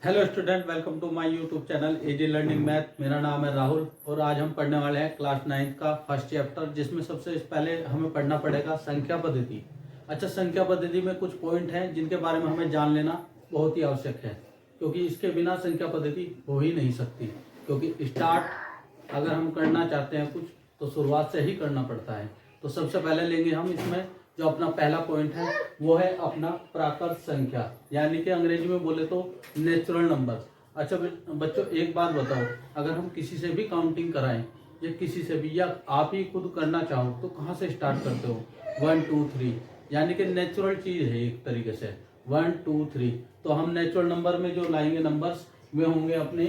Hello student, welcome to my YouTube channel AG learning math. मेरा नाम है राहुल और आज हम पढ़ने वाले हैं क्लास 9 का फर्स्ट चैप्टर, जिसमें सबसे पहले हमें पढ़ना पड़ेगा संख्या पद्धति। अच्छा, संख्या पद्धति में कुछ पॉइंट हैं जिनके बारे में हमें जान लेना बहुत ही आवश्यक है, क्योंकि इसके बिना संख्या पद्धति हो ही नहीं सकती। क्योंकि स्टार्ट अगर हम करना चाहते हैं कुछ, तो शुरुआत से ही करना पड़ता है। तो सबसे पहले लेंगे हम इसमें जो अपना पहला पॉइंट है, वो है अपना प्राकृत संख्या, यानी कि अंग्रेजी में बोले तो नेचुरल नंबर। अच्छा बच्चों, एक बात बताओ, अगर हम किसी से भी काउंटिंग कराएं या किसी से भी, या आप ही खुद करना चाहो, तो कहाँ से स्टार्ट करते हो? 1 2 3, यानी कि नेचुरल चीज है एक तरीके से। 1 2 3, तो हम नेचुरल नंबर में जो लाएंगे नंबर्स, वे होंगे अपने,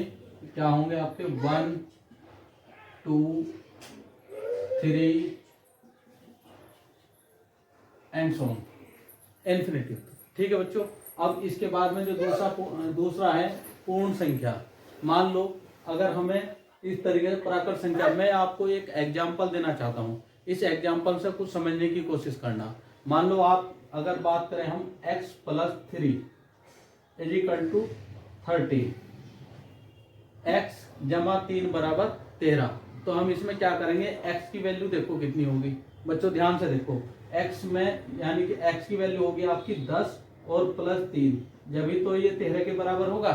क्या होंगे आपके? 1 2 3 एंड सो ऑन, इन्फिनिटी। ठीक है बच्चों। अब इसके बाद में जो दूसरा है पूर्ण संख्या। मान लो अगर हमें इस तरीके से प्राकृत संख्या, मैं आपको एक एग्जांपल देना चाहता हूं, इस एग्जांपल से कुछ समझने की कोशिश करना। मान लो आप अगर बात करें हम x + 3 = 30, x + 3 = 13। तो हम इसमें क्या करेंगे? x की वैल्यू देखो कितनी होगी बच्चों, ध्यान से देखो। x में यानी कि x की वैल्यू होगी आपकी 10 और +3, जब भी तो ये 13 के बराबर होगा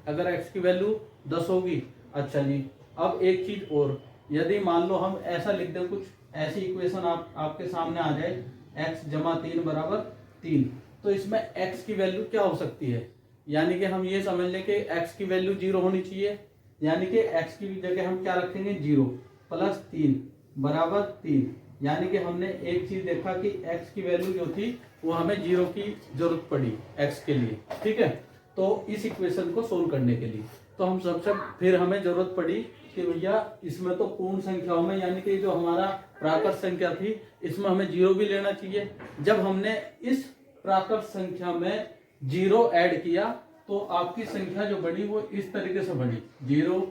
अगर x की वैल्यू 10 होगी। अच्छा जी, अब एक चीज और, यदि मान लो हम ऐसा लिख दें, कुछ ऐसी इक्वेशन आपके सामने आ जाए, x + 3 = 3, तो इसमें x की वैल्यू क्या हो सकती है? यानी कि हम ये समझ लें कि x की वैल्यू 0 होनी चाहिए, यानी कि x की जगह हम क्या रखेंगे? 0 + 3 = 3। यानी कि हमने एक चीज देखा कि x की वैल्यू जो थी वो हमें 0 की जरूरत पड़ी x के लिए। ठीक है, तो इस इक्वेशन को सोल्व करने के लिए तो हम सबसे फिर हमें जरूरत पड़ी कि भैया इसमें तो पूर्ण संख्याओं में, यानी कि जो हमारा प्राकृत संख्या थी, इसमें हमें 0 भी लेना चाहिए। जब हमने इस प्राकृत संख्या में 0 ऐड किया तो आपकी संख्या जो बनी वो इस तरीके से बनी, 0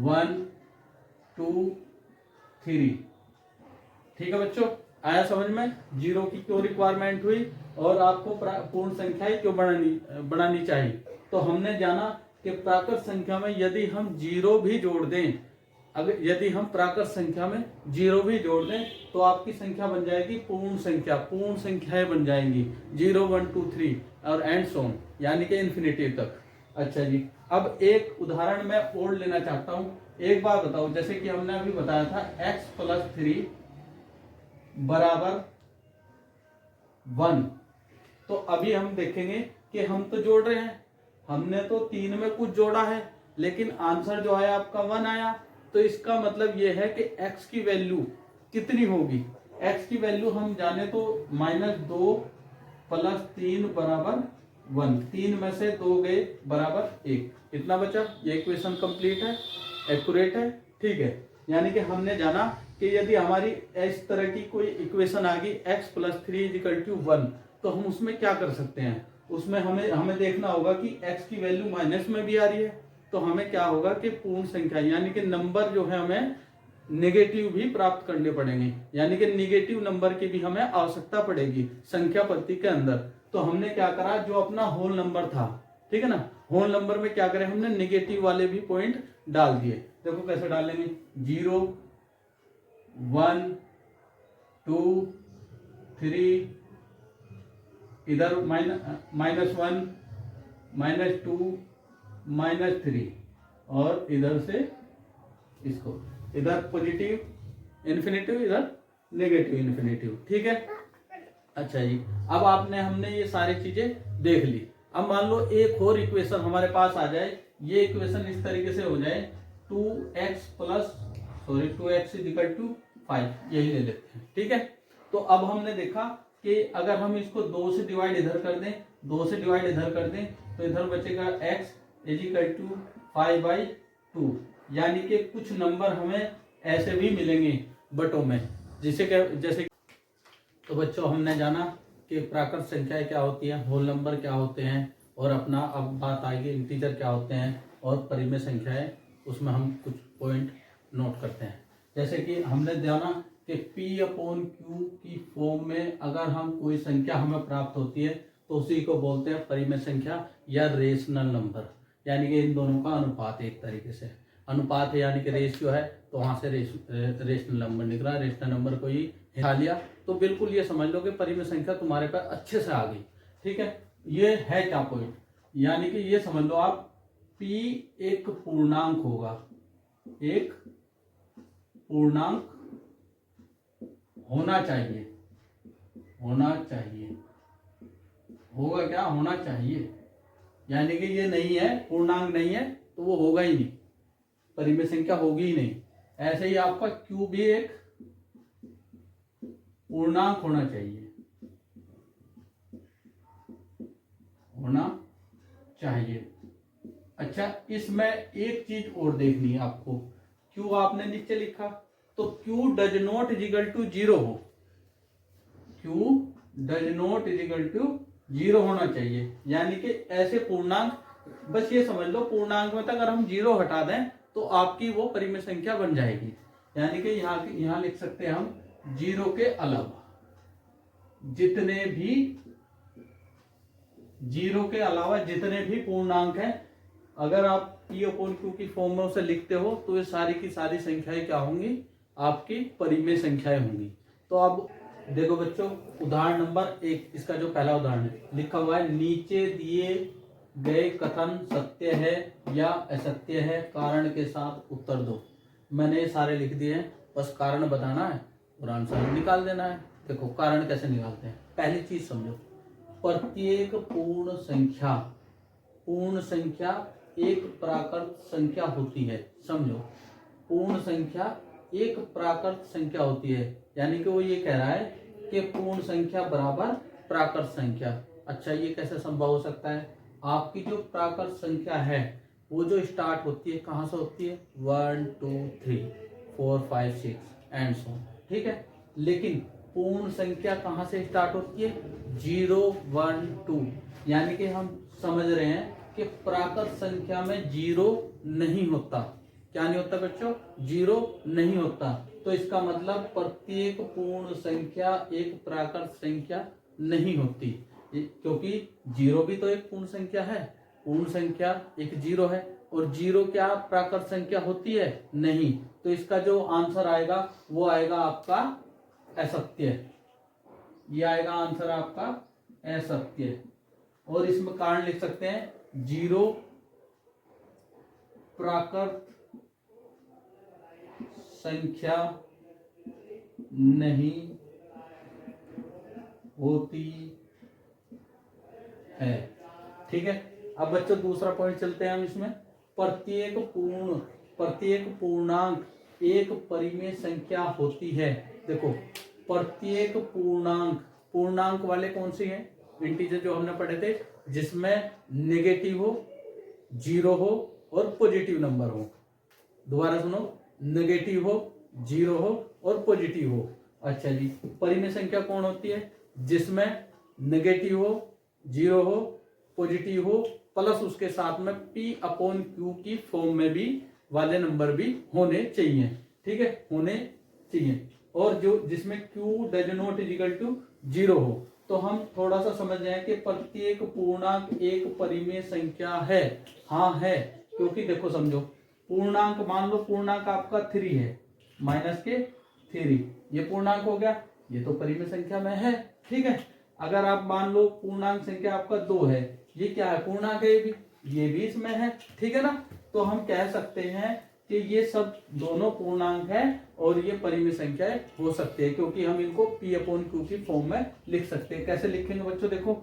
1 2 3। ठीक है बच्चों, आया समझ में? 0 की क्यों रिक्वायरमेंट हुई और आपको पूर्ण संख्याएं क्यों बनानी चाहिए? तो हमने जाना कि प्राकृत संख्या में यदि हम 0 भी जोड़ दें, अगर यदि हम प्राकृत संख्या में 0 भी जोड़ दें तो आपकी संख्या बन जाएगी पूर्ण संख्या, पूर्ण संख्याएं बन जाएंगी 0 1 2 3 और एंड सो ऑन, यानी कि इन्फिनिटी तक। अच्छा जी, अब एक उदाहरण मैं और लेना चाहता हूं। एक बार बताओ, जैसे कि हमने अभी बताया था x + 3 = 1, तो अभी हम देखेंगे कि हम तो जोड़ रहे हैं, हमने तो 3 में कुछ जोड़ा है, लेकिन आंसर जो आया आपका 1 आया। तो इसका मतलब यह है कि x की वैल्यू कितनी होगी? x की वैल्यू हम जाने तो -2 + 3 = 1, 3 में से 2 गए बराबर 1, इतना बचा। ये इक्वेशन कंप्लीट है, एक्यूरेट है। ठीक है, यानी कि हमने जाना कि यदि हमारी इस तरह की कोई इक्वेशन आ गई x + 3 = 1, तो हम उसमें क्या कर सकते हैं? उसमें हमें देखना होगा कि x की वैल्यू माइनस में भी आ रही है, तो हमें क्या होगा कि पूर्ण संख्या यानी कि नंबर जो है हमें नेगेटिव भी प्राप्त करने पड़ेंगे, यानी कि नेगेटिव नंबर की भी हमें आवश्यकता पड़ेगी संख्या पद्धति के अंदर। तो हमने क्या करा, जो अपना होल नंबर था, ठीक है ना, होल नंबर में क्या करें, हमने नेगेटिव वाले भी पॉइंट डाल दिए। देखो कैसे डालेंगे, 0 1 2 3, इधर -1 -2 -3, और इधर से इसको, इधर पॉजिटिव इन्फिनिटिव, इधर नेगेटिव इन्फिनिटिव। ठीक है। अच्छा जी, अब हमने ये सारी चीजें देख ली। अब मान लो एक और इक्वेशन हमारे पास आ जाए, ये इक्वेशन इस तरीके से हो जाए, 2x = 5, यही ले लेते हैं। ठीक है, तो अब हमने देखा कि अगर हम इसको 2 से डिवाइड इधर कर दें, 2 से डिवाइड इधर कर दें, तो इधर बचेगा x = 5/2, यानी कि कुछ नंबर हमें ऐसे भी मिलेंगे बटों में, जैसे तो बच्चों हमने जाना कि प्राकृत संख्याएं क्या होती हैं, होल नंबर क्या होते हैं, और अपना अब बात आएगी इंटीजर क्या होते हैं, और परिमेय संख्याएं, उसमें हम कुछ पॉइंट नोट करते हैं। जैसे कि हमने जाना कि P/Q की फॉर्म में अगर हम कोई संख्या हमें प्राप्त होती है तो उसी को बोलते हैं परिमेय संख्या या रेशनल नंबर। यानी कि इन दोनों का अनुपात है, एक तरीके से अनुपात है, यानी कि रेशियो है, तो वहां से रेशनल नंबर निकला, रेशनल नंबर को ही हिला लिया, तो बिल्कुल ये समझ लो कि परिमेय संख्या तुम्हारे पास अच्छे से आ गई। ठीक है, ये है क्या पॉइंट, यानी कि ये समझ लो आप p एक पूर्णांक होगा, एक पूर्णांक होना चाहिए, होना चाहिए, होगा क्या, होना चाहिए, यानी कि ये नहीं है, पूर्णांक नहीं है तो वो होगा ही नहीं, परिमेय संख्या होगी ही नहीं। ऐसे ही आपका q भी एक पूर्णांक होना चाहिए, होना चाहिए। अच्छा, इसमें एक चीज और देखनी है आपको, q आपने नीचे लिखा तो q does not equal to 0 हो, q does not equal to 0 होना चाहिए, यानी कि ऐसे पूर्णांक, बस ये समझ लो पूर्णांक में तो अगर हम 0 हटा दें तो आपकी वो परिमेय संख्या बन जाएगी, यानी कि यहाँ लिख सकते हैं हम 0 के अलावा जितने भी, 0 के अलावा जितने भी पूर्णांक हैं, अगर आप p/q की फॉर्म में उसे लिखते हो तो ये सारी की सारी संख्याएं क्या होंगी, आपकी परिमेय संख्याएं होंगी। तो अब देखो बच्चों, उदाहरण नंबर 1, इसका जो पहला उदाहरण है लिखा हुआ है, नीचे दिए गए कथन सत्य है या असत्य है, कारण के साथ उत्तर दो। मैंने ये सारे लिख दिए हैं, बस कारण बताना है और आंसर निकाल देना है। देखो कारण कैसे निकालते हैं, पहली चीज समझो, प्रत्येक पूर्ण संख्या, पूर्ण संख्या एक प्राकृत संख्या होती है, समझो, पूर्ण संख्या एक प्राकृत संख्या होती है, यानी कि वो ये कह रहा है कि पूर्ण संख्या बराबर प्राकृत संख्या। अच्छा, ये कैसे संभव हो सकता है, आपकी जो प्राकृत संख्या है वो जो स्टार्ट होती है कहाँ से होती है, 1 2 3 4 5 6 एंड सो, ठीक है, लेकिन पूर्ण संख्या कहाँ से स्टार्ट होती है, 0 1 2, यानी कि हम समझ रहे हैं कि प्राकृत संख्या में 0 नहीं होता। क्या नहीं होता बच्चों, 0 नहीं होता, तो इसका मतलब प्रत्येक पूर्ण संख्या एक प्राकृत संख्या नहीं होती, क्योंकि 0 भी तो एक पूर्ण संख्या है, पूर्ण संख्या एक 0 है, और 0 क्या प्राकृत संख्या होती है, नहीं, तो इसका जो आंसर आएगा वो आएगा आपका असत्य, ये आएगा आंसर आपका असत्य। और इसमें कारण लिख सकते हैं, 0 प्राकृत संख्या नहीं होती है। ठीक है, अब बच्चों दूसरा पॉइंट चलते हैं हम इसमें, प्रत्येक पूर्णांक एक परिमेय संख्या होती है। देखो प्रत्येक पूर्णांक वाले कौन से हैं, इंटीजर जो हमने पढ़े थे, जिसमें नेगेटिव हो, 0 हो और पॉजिटिव नंबर हो। दोबारा सुनो, नेगेटिव हो, 0 हो और पॉजिटिव हो। अच्छा जी, परिमेय संख्या कौन होती है, जिसमें नेगेटिव हो, 0 हो, पॉजिटिव हो, प्लस उसके साथ में p/q की फॉर्म में भी वाले नंबर भी होने चाहिए। ठीक है, होने चाहिए, और जो जिसमें q does not equal to 0 हो। तो हम थोड़ा सा समझ जाए कि प्रत्येक पूर्णांक एक परिमेय संख्या है। हाँ है, क्योंकि देखो समझो, पूर्णांक मान लो पूर्णांक आपका 3 है, माइनस के 3, ये पूर्णांक हो गया, ये तो परिमेय संख्या में है। ठीक है, अगर आप मान लो पूर्णांक संख्या आपका 2 है, ये क्या है, पूर्णांक है, ये भी इसमें है। ठीक है ना, तो हम कह सकते हैं कि ये सब दोनों पूर्णांक है और ये परिमेय संख्याएं हो सकती है, क्योंकि हम इनको p/q की फॉर्म में लिख सकते हैं। कैसे लिखेंगे बच्चों, देखो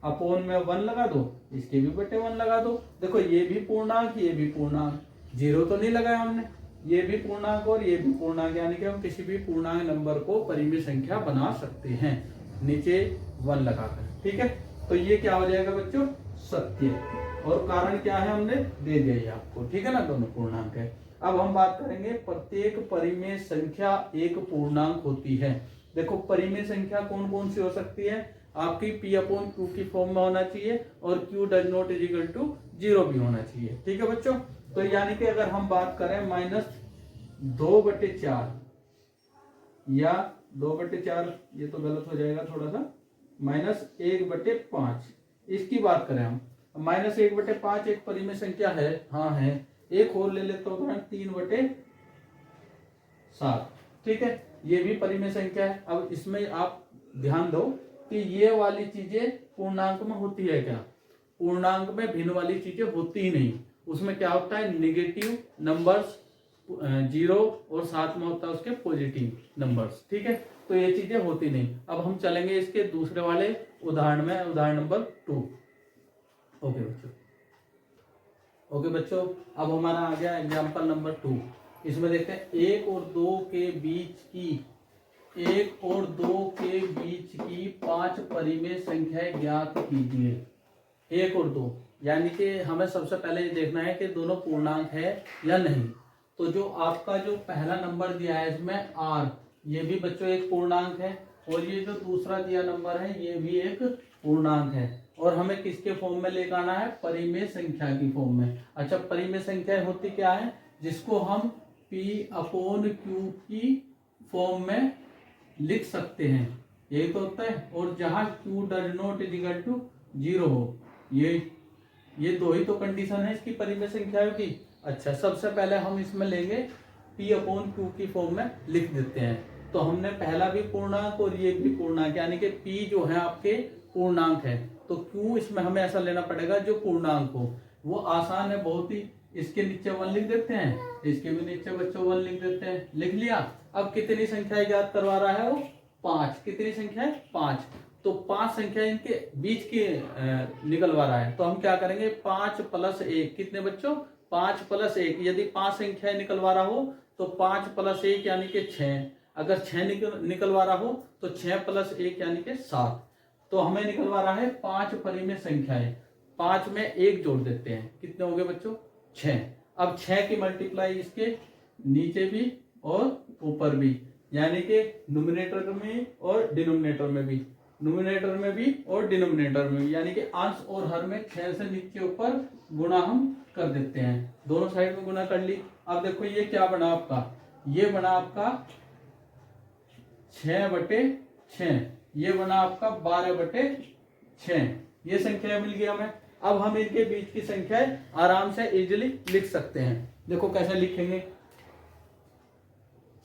अपोन में 1 लगा दो, इसके भी बटे 1 लगा दो। देखो ये भी पूर्णांक, ये भी पूर्णांक, 0 तो नहीं लगाया हमने, ये भी पूर्णांक और ये भी पूर्णांक, यानी कि हम किसी भी पूर्णांक नंबर को परिमेय संख्या बना सकते हैं नीचे 1 लगाकर। ठीक है, तो ये क्या हो जाएगा बच्चों, सत्य, और कारण क्या है हमने दे दिया ये आपको। ठीक है ना, दोनों पूर्णांक है। अब हम बात करेंगे, प्रत्येक परिमेय संख्या एक पूर्णांक होती है। देखो परिमेय संख्या कौन कौन सी हो सकती है, आपकी p/q की फॉर्म में होना चाहिए और q does not equal to 0 भी होना चाहिए। ठीक है बच्चों, तो यानी कि अगर हम बात करें -2/4 या 2/4, ये तो गलत हो जाएगा थोड़ा सा, -1/5, इसकी बात करें हम, -1/5 एक परिमेय संख्या है, हाँ है। एक और ले लेते हो 3/7, ठीक है, ये भी परिमेय संख्या है। अब इसमें आप ध्यान दो कि ये वाली चीजें पूर्णांक में होती है क्या? पूर्णांक में भिन्न वाली चीजें होती ही नहीं। उसमें क्या होता है, नेगेटिव नंबर्स, 0 और साथ में होता है उसके पॉजिटिव नंबर्स, ठीक है। तो ये चीजें होती नहीं। अब हम चलेंगे इसके दूसरे वाले उदाहरण में, उदाहरण नंबर 2। ओके बच्चों, अब हमारा आ गया एग्जाम्पल नंबर 2। इसमें देखते हैं 1 और 2 के बीच की 5 परिमेय संख्याएं ज्ञात कीजिए। 1 और 2, यानी कि हमें सबसे पहले ये देखना है कि दोनों पूर्णांक है या नहीं। तो जो आपका जो पहला नंबर दिया है इसमें r, ये भी बच्चों एक पूर्णांक है, और ये जो दूसरा दिया नंबर है ये भी एक पूर्णांक है। और हमें किसके फॉर्म में लेकर आना है? परिमेय संख्या की फॉर्म में। अच्छा, परिमेय संख्या होती क्या है? जिसको हम P/Q की फॉर्म में लिख सकते हैं, यही तो होता है। और जहां Q does not equal to 0 हो, ये दो ही तो कंडीशन है इसकी परिमेय संख्याओं की। अच्छा, सबसे पहले हम इसमें लेंगे P/Q की फॉर्म में लिख देते हैं। तो हमने पहला भी पूर्णांक और ये भी पूर्णांक, यानी कि P जो है आपके पूर्णांक है, तो Q इसमें हमें ऐसा लेना पड़ेगा जो पूर्णांक हो। वो आसान है बहुत ही। इसके नीचे 1 लिख देते हैं, इसके भी नीचे बच्चों 1 लिख देते हैं। लिख लिया। अब कितनी संख्याएं ज्ञात करवा रहा है वो? 5। कितनी संख्या है? 5। तो 5 संख्या इनके बीच की निकलवा रहा है। तो हम क्या करेंगे, 5 + 1 कितने बच्चों? 5 + 1। यदि 5 संख्याएं निकलवा रहा हो तो 5 + 1 यानी कि 6। अगर 6 निकलवा रहा हो तो 6 + 1 यानी कि 7। तो हमें निकलवा रहा है 5 परिमेय संख्याएं। 5 में 1 जोड़ देते हैं, कितने हो गए बच्चों? 6। अब 6 की मल्टीप्लाई इसके नीचे भी और ऊपर भी, यानी कि न्यूमरेटर में और डिनोमिनेटर में भी, न्यूमरेटर में भी और डिनोमिनेटर में भी, यानी कि अंश और हर में 6 से नीचे ऊपर गुणा हम कर देते हैं। दोनों साइड में गुणा कर ली। अब देखो ये क्या बना आपका? ये बना आपका 6/6, ये बना आपका 12/6। ये संख्या मिल गई हमें। अब हम इनके बीच की संख्याएं आराम से इजीली लिख सकते हैं। देखो कैसे लिखेंगे।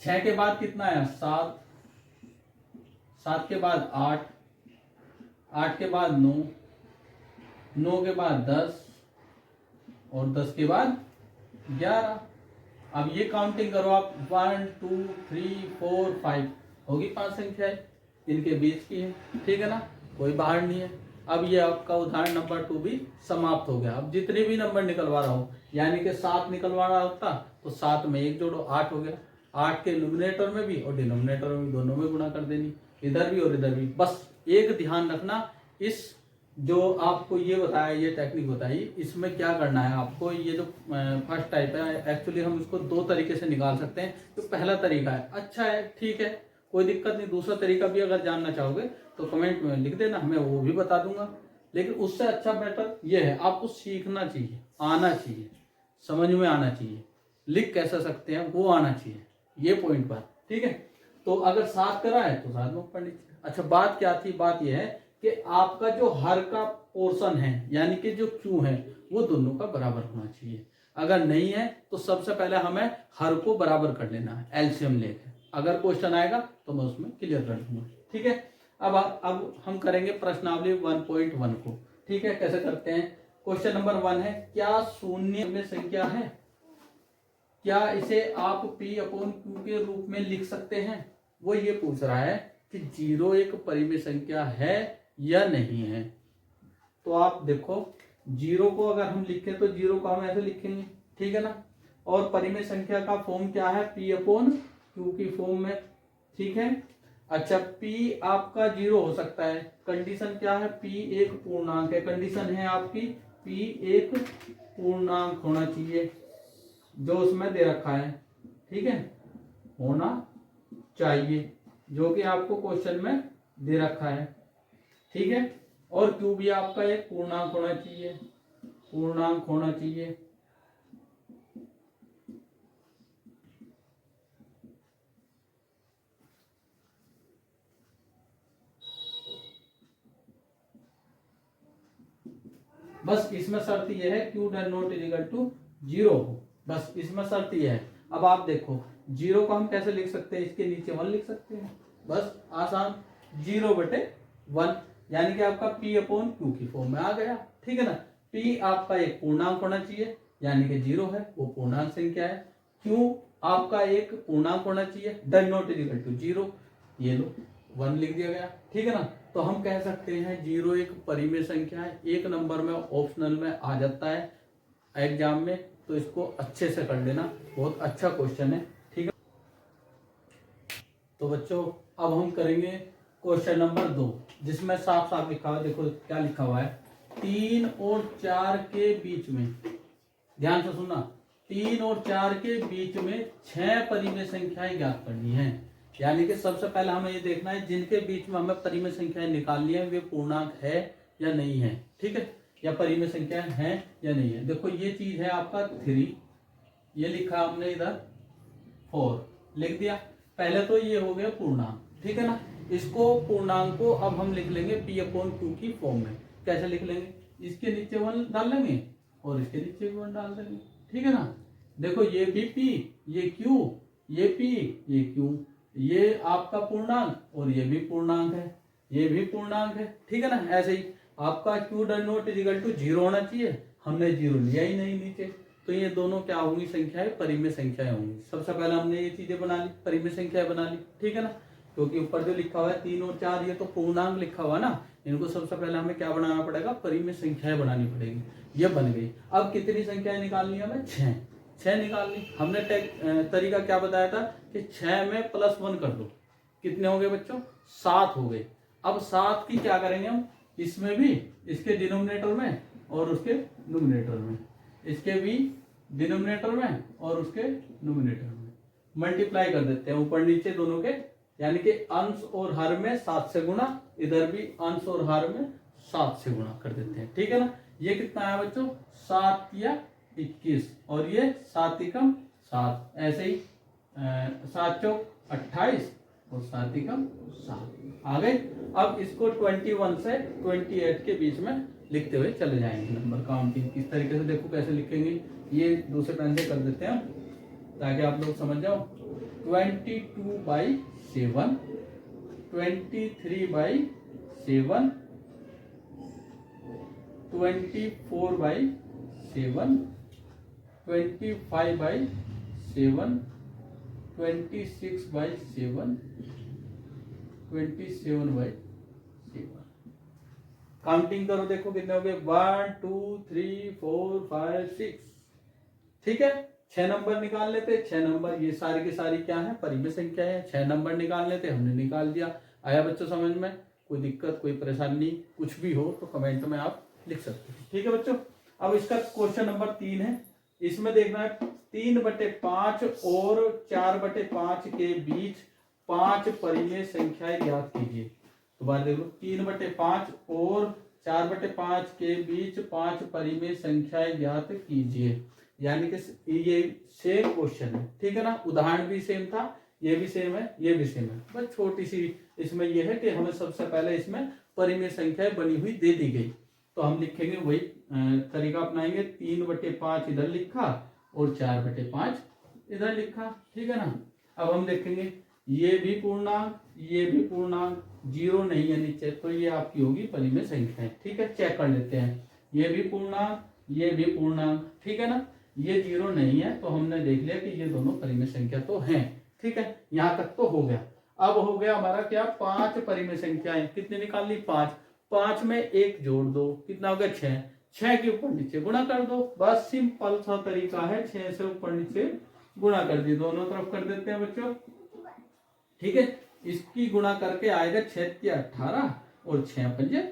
6 के बाद कितना है? 7। 7 के बाद 8। 8 के बाद 9। 9 के बाद 10 और 10 के बाद 11। अब ये काउंटिंग करो आप, 1 2 3 4 5 होगी 5 संख्याएं, इनके बीच की है, ठीक है ना, कोई बाहर नहीं है। अब ये आपका उदाहरण नंबर 2 भी समाप्त हो गया। अब जितने भी नंबर निकलवा रहा हूं, यानी कि 7 निकलवा रहा होता तो 7 में 1 जोड़ो, 8 हो गया। 8 के न्यूमरेटर में भी और डिनोमिनेटर में भी, दोनों में गुणा कर देनी, इधर भी और इधर भी। बस एक ध्यान रखना, इस जो आपको ये बताया, ये टेक्निक बताई, इसमें क्या करना है आपको। ये जो फर्स्ट टाइप है, एक्चुअली हम इसको 2 तरीके से निकाल सकते हैं। तो पहला तरीका है, अच्छा है, ठीक है, कोई दिक्कत नहीं। दूसरा तरीका भी अगर जानना चाहोगे तो कमेंट में लिख देना, मैं वो भी बता दूंगा। लेकिन उससे अच्छा बेटर ये है, आपको सीखना चाहिए, आना चाहिए, समझ में आना चाहिए, लिख कैसे सकते हैं वो आना चाहिए, ये पॉइंट पर, ठीक है। तो अगर 7 करा है तो 7 नोट कर लीजिए। अच्छा, बात क्या थी? बात यह है कि आपका जो हर का पोर्शन है, यानी कि जो Q है, वो दोनों का बराबर होना चाहिए। अगर नहीं है तो सबसे पहले हमें हर को बराबर कर लेना है एलसीएम लेके। अगर क्वेश्चन आएगा तो मैं उसमें क्लियर कर दूंगा, ठीक है। अब हम करेंगे प्रश्नावली 1.1 को, ठीक है। कैसे करते हैं? क्वेश्चन नंबर 1 है, क्या शून्य में संख्या है? क्या इसे आप P/Q के रूप में लिख सकते हैं? वो ये पूछ रहा है कि 0 एक परिमेय संख्या है या नहीं है। तो आप देखो, 0 को अगर हम लिखें तो 0 को हम ऐसे लिखेंगे, ठीक है ना। और परिमेय संख्या का फॉर्म क्या है? P/Q की फॉर्म में, ठीक है। अच्छा, P आपका 0 हो सकता है, कंडीशन क्या है? P एक पूर्णांक है, कंडीशन है आपकी P एक पूर्णांक होना चाहिए, जो उसमें दे रखा है, ठीक है, होना चाहिए, जो कि आपको क्वेश्चन में दे रखा है, ठीक है। और Q भी आपका एक पूर्णांक होना चाहिए, पूर्णांक होना चाहिए। बस इसमें शर्त ये है q dash not is equal to 0 हो, बस इसमें शर्त ये है। अब आप देखो 0 को हम कैसे लिख सकते हैं, इसके नीचे 1 लिख सकते हैं, बस आसान, 0/1 यानी कि आपका p अपॉन q की फॉर्म में आ गया, ठीक है ना। p आपका एक पूर्णांक होना चाहिए यानी कि 0 है, वो पूर्णांक संख्या है। q आपका एक पूर्णांक होना चाहिए, dash not is equal to 0, ये लो 1 लिख दिया गया, ठीक है ना। तो हम कह सकते हैं 0 एक परिमेय संख्या है, एक नंबर में ऑप्शनल में आ जाता है एग्जाम में, तो इसको अच्छे से कर लेना, बहुत अच्छा क्वेश्चन है, ठीक है। तो बच्चों अब हम करेंगे क्वेश्चन नंबर 2, जिसमें साफ साफ लिखा हुआ, देखो क्या लिखा हुआ है, 3 और 4 के बीच में, ध्यान से सुनना, 3 और 4 के बीच में 6 परिमेय संख्याएं ज्ञात करनी है। यानी कि सबसे पहले हमें ये देखना है जिनके बीच में हमें परिमेय संख्याएं निकालनी है वे पूर्णांक है या नहीं है, ठीक है, या परिमेय संख्याएं हैं या नहीं है। देखो ये चीज है आपका 3, ये लिखा हमने इधर 4 लिख दिया, पहले तो ये हो गया पूर्णांक, ठीक है ना। इसको पूर्णांक को अब हम लिख लेंगे p अपॉन q की फॉर्म में। कैसे लिख लेंगे, इसके नीचे 1 डाल लेंगे और इसके नीचे भी 1 डाल देंगे, ठीक है ना। देखो ये भी p, ये q, ये p, ये q, ये आपका पूर्णांक और ये भी पूर्णांक है, ये भी पूर्णांक है, ठीक है ना। ऐसे ही आपका q dash not is equal to 0 होना चाहिए, हमने 0 लिया ही नहीं नीचे, तो ये दोनों क्या होंगी संख्याएं, परिमेय संख्याएं होंगी। सबसे पहले हमने ये चीजें बना ली, परिमेय संख्याएं बना ली, ठीक है ना, क्योंकि ऊपर जो लिखा हुआ है 3 और 4 ये तो पूर्णांक लिखा हुआ ना, इनको सबसे पहले हमें क्या बनाना पड़ेगा, परिमेय संख्याएं बनानी पड़ेगी। ये बन गई। अब कितनी संख्याएं निकालनी है हमें, 6 निकाल ली। हमने तरीका क्या बताया था कि 6 में +1 कर दो, कितने हो गए बच्चों, 7 हो गए। अब 7 की क्या करेंगे हम, इसमें भी, इसके डिनोमिनेटर में और उसके न्यूमरेटर में, इसके भी डिनोमिनेटर में और उसके न्यूमरेटर में मल्टीप्लाई कर देते हैं ऊपर नीचे दोनों के, यानी कि अंश और हर में 7 से गुणा, इधर भी अंश और हर में 7 से गुणा कर देते हैं, ठीक है ना। ये कितना आया बच्चों, 7 या 21 और ये 7 एकम 7, ऐसे ही 7 चौक 28 और 7 एकम 7 आ गए। अब इसको 21 से 28 के बीच में लिखते हुए चले जाएंगे नंबर काउंटिंग इस तरीके से। देखो कैसे लिखेंगे, ये दूसरे पेन से कर देते हैं ताकि आप लोग समझ जाओ। 22/7, 23/7, 24/7, 25/7, 26/7, 27/7। काउंटिंग करो, देखो कितने हो गए, 1 2 3 4 5 6, ठीक है। 6 नंबर निकाल लेते, 6 नंबर, ये सारी की सारी क्या है, परिमेय संख्या है। 6 नंबर निकाल लेते, हमने निकाल दिया। आया बच्चों समझ में, कोई दिक्कत कोई परेशानी कुछ भी हो तो कमेंट में आप लिख सकते हैं, ठीक है बच्चों। अब इसका क्वेश्चन नंबर 3 है, इसमें देखना है 3/5 और 4/5 के बीच 5 परिमेय संख्याएं ज्ञात कीजिए। दोबारा देखो, 3/5 और 4/5 के बीच 5 परिमेय संख्याएं ज्ञात कीजिए। यानी कि ये सेम क्वेश्चन है, ठीक है ना, उदाहरण भी सेम था, ये भी सेम है, ये भी सेम है, बस छोटी सी इसमें ये है कि हमें सबसे पहले इसमें परिमेय संख्याएं बनी हुई दे दी गई, तो हम लिखेंगे वही तरीका अपनाएंगे। 3/5 इधर लिखा और 4/5 इधर लिखा, ठीक है ना। अब हम देखेंगे ये भी पूर्णांक, ये भी पूर्णांक, 0 नहीं है नीचे, तो ये आपकी होगी परिमेय संख्या, ठीक है। चेक कर लेते हैं, ये भी पूर्णांक, ये भी पूर्णांक, ठीक है ना। ये 0 नहीं है तो हमने देख लिया कि ये दोनों परिमेय संख्या तो हैं, ठीक है। यहां तक तो हो गया। अब हो गया हमारा क्या, 5 परिमेय संख्याएं, कितनी निकाल ली, 5। 5 में 1 जोड़ दो, कितना हो गया, 6। 6 के ऊपर नीचे गुणा कर दो, बस सिंपल सा तरीका है, 6 से ऊपर नीचे गुणा कर दी, दोनों तरफ कर देते हैं बच्चों, ठीक है। इसकी गुणा करके आएगा 6 के 18 और 6 पंजे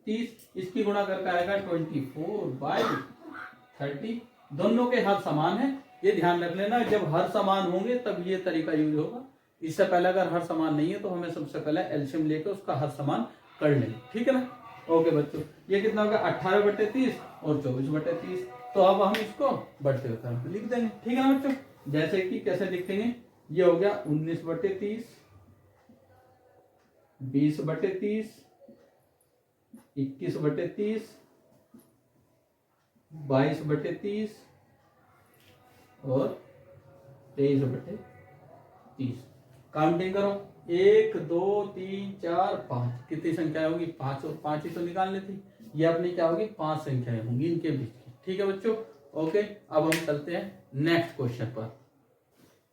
30, इसकी गुणा करके आएगा 24/30। दोनों के हर समान है, ये ध्यान रख लेना, जब हर समान होंगे तब ये तरीका यूज होगा। इससे पहले अगर हर समान नहीं है तो हमें सबसे पहले एलसीएम लेकर उसका हर समान कर लेंगे, ठीक है ना। ओके बच्चों, ये कितना होगा, 18/30 और 24/30। तो अब हम इसको बढ़ते हुए क्रम लिख देंगे, ठीक है ना बच्चों। जैसे कि कैसे लिखेंगे, ये हो गया 19/30, 20/30, 21/30, 22/30 और 23/30। काउंटिंग करो, 1 2 3 4 5। कितनी संख्या होगी? 5, और 5 ही तो निकालनी थी। ये अपनी क्या होगी? 5 संख्याएं होंगी इनके बीच की। ठीक है बच्चों, ओके। अब हम चलते हैं नेक्स्ट क्वेश्चन पर।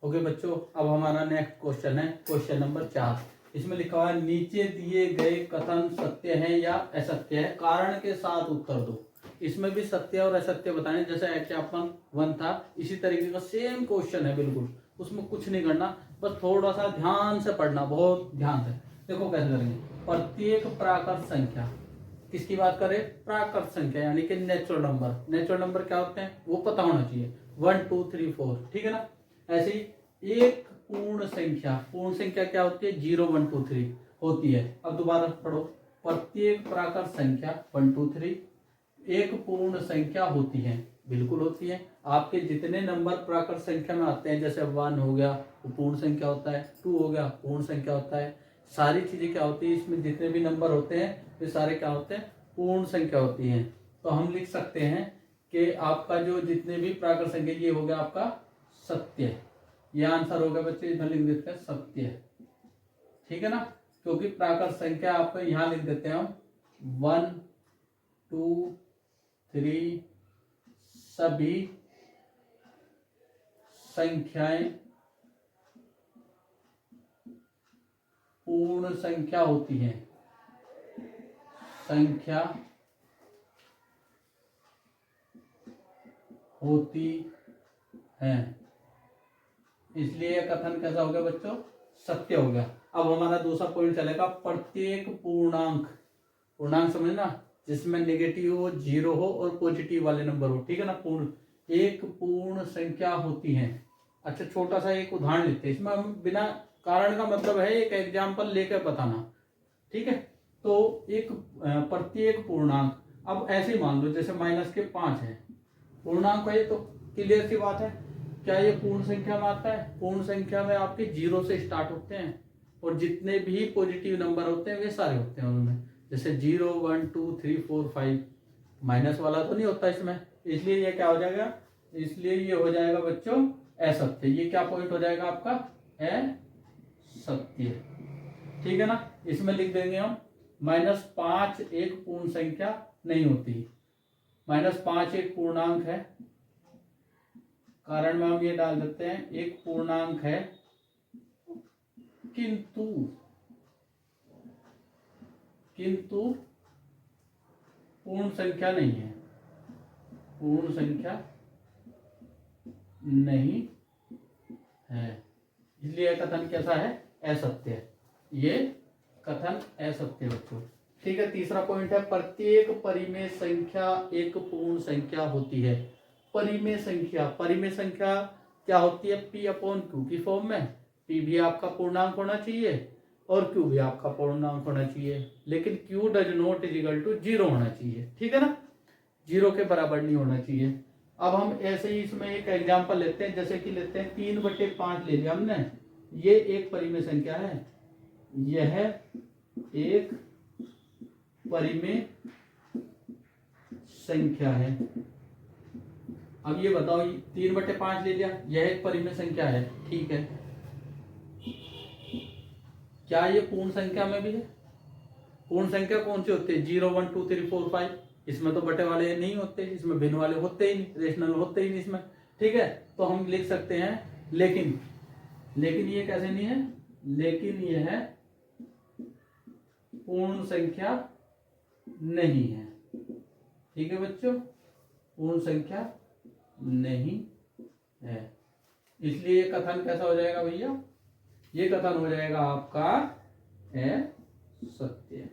ओके बच्चों, अब हमारा नेक्स्ट क्वेश्चन है क्वेश्चन नंबर 4। इसमें लिखा हुआ है नीचे दिए गए कथन सत्य है या असत्य है, कारण के साथ उत्तर दो। इसमें भी सत्य और असत्य बताने, जैसे एग्जाम्पल 1 था इसी तरीके का सेम क्वेश्चन है बिल्कुल। उसमें कुछ नहीं करना, बस थोड़ा सा ध्यान से पढ़ना, बहुत ध्यान से। देखो कैसे करेंगे। प्रत्येक प्राकृत संख्या, किसकी बात करें? प्राकृत संख्या यानी कि नेचुरल नंबर। नेचुरल नंबर क्या होते हैं वो पता होना चाहिए, 1 2 3 4, ठीक है ना। ऐसे ही एक पूर्ण संख्या, पूर्ण संख्या क्या होती है? 0 1 2 3 होती है। अब दोबारा पढ़ो, प्रत्येक प्राकृत संख्या 1 2 3 एक पूर्ण संख्या होती है। बिल्कुल होती है। आपके जितने नंबर प्राकृत संख्या में आते हैं, जैसे 1 हो गया वो पूर्ण संख्या होता है, 2 हो गया पूर्ण संख्या होता है। सारी चीजें क्या होती है, इसमें जितने भी नंबर होते हैं वे सारे क्या होते हैं? पूर्ण संख्या होती हैं। तो हम लिख सकते हैं कि आपका जो जितने भी प्राकृत संख्या, ये हो गया आपका सत्य। ये आंसर हो गया बच्चे, इधर लिख देते हैं सत्य, ठीक है ना। क्योंकि प्राकृत संख्या आपको यहां लिख देते हैं हम 1 2 3 सभी संख्याएं पूर्ण संख्या होती हैं। संख्या होती हैं, इसलिए कथन कैसा हो गया बच्चों? सत्य हो गया। अब हमारा दूसरा पॉइंट चलेगा, प्रत्येक पूर्णांक। पूर्णांक समझना, जिसमें नेगेटिव हो, 0 हो और पॉजिटिव वाले नंबर हो, ठीक है ना। पूर्ण, एक पूर्ण संख्या होती है। अच्छा, छोटा सा एक उदाहरण लेते हैं। इसमें हम बिना कारण का मतलब है एक एग्जाम्पल लेकर बताना, ठीक है। तो एक प्रत्येक पूर्णांक, अब ऐसे ही मान लो जैसे -5 है, पूर्णांक है तो क्लियर सी बात है। क्या ये पूर्ण संख्या में आता है? पूर्ण संख्या में आपके 0 से स्टार्ट होते हैं और जितने भी पॉजिटिव नंबर होते हैं वे सारे होते हैं उनमें। जैसे 0 1 2 3 4 5, माइनस वाला तो नहीं होता इसमें, इसलिए ये क्या हो जाएगा? इसलिए ये हो जाएगा बच्चों असत्य। ये क्या पॉइंट हो जाएगा आपका? असत्य, ठीक है ना। इसमें लिख देंगे हम -5 एक पूर्ण संख्या नहीं होती। -5 एक पूर्णांक है, कारण में हम ये डाल देते हैं एक पूर्णांक है, किंतु पूर्ण संख्या नहीं है। पूर्ण संख्या नहीं है, इसलिए कथन कैसा है? असत्य है। ये कथन असत्य बच्चों, ठीक है। तीसरा पॉइंट है, प्रत्येक परिमेय संख्या एक पूर्ण संख्या होती है। परिमेय संख्या, परिमेय संख्या क्या होती है? P/Q की फॉर्म में। P भी आपका पूर्णांक होना चाहिए और Q भी आपका पूर्णांक होना चाहिए, लेकिन Q does not equal to 0 होना चाहिए, ठीक है ना। 0 के बराबर नहीं होना चाहिए। अब हम ऐसे ही इसमें एक एग्जांपल लेते हैं, जैसे कि लेते हैं 3/5 ले लिया हमने। ये एक परिमेय संख्या है, यह एक परिमेय संख्या है। अब ये बताओ, 3/5 ले लिया, यह एक परिमेय संख्या है, ठीक है। क्या ये पूर्ण संख्या में भी है? पूर्ण संख्या कौन सी होती है? 0 1 2 3 4 5। इसमें तो बटे वाले नहीं होते, इसमें भिन्न वाले होते ही नहीं, रेशनल होते ही नहीं इसमें, ठीक है। तो हम लिख सकते हैं, लेकिन ये कैसे नहीं है? लेकिन यह है पूर्ण संख्या नहीं है, ठीक है बच्चों। पूर्ण संख्या नहीं है, इसलिए कथन कैसा हो जाएगा भैया? ये कथन हो जाएगा आपका असत्य,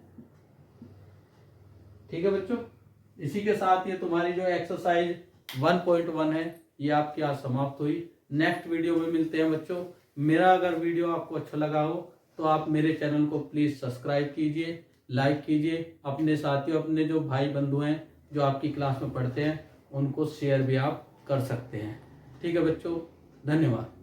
ठीक है बच्चों। इसी के साथ ये तुम्हारी जो एक्सरसाइज 1.1 है ये आपकी आज समाप्त हुई। नेक्स्ट वीडियो में मिलते हैं बच्चों। मेरा अगर वीडियो आपको अच्छा लगा हो तो आप मेरे चैनल को प्लीज सब्सक्राइब कीजिए, लाइक कीजिए, अपने साथियों, अपने जो भाई बंधु हैं जो आपकी क्लास में पढ़ते हैं उनको शेयर भी आप कर सकते हैं, ठीक है बच्चों। धन्यवाद।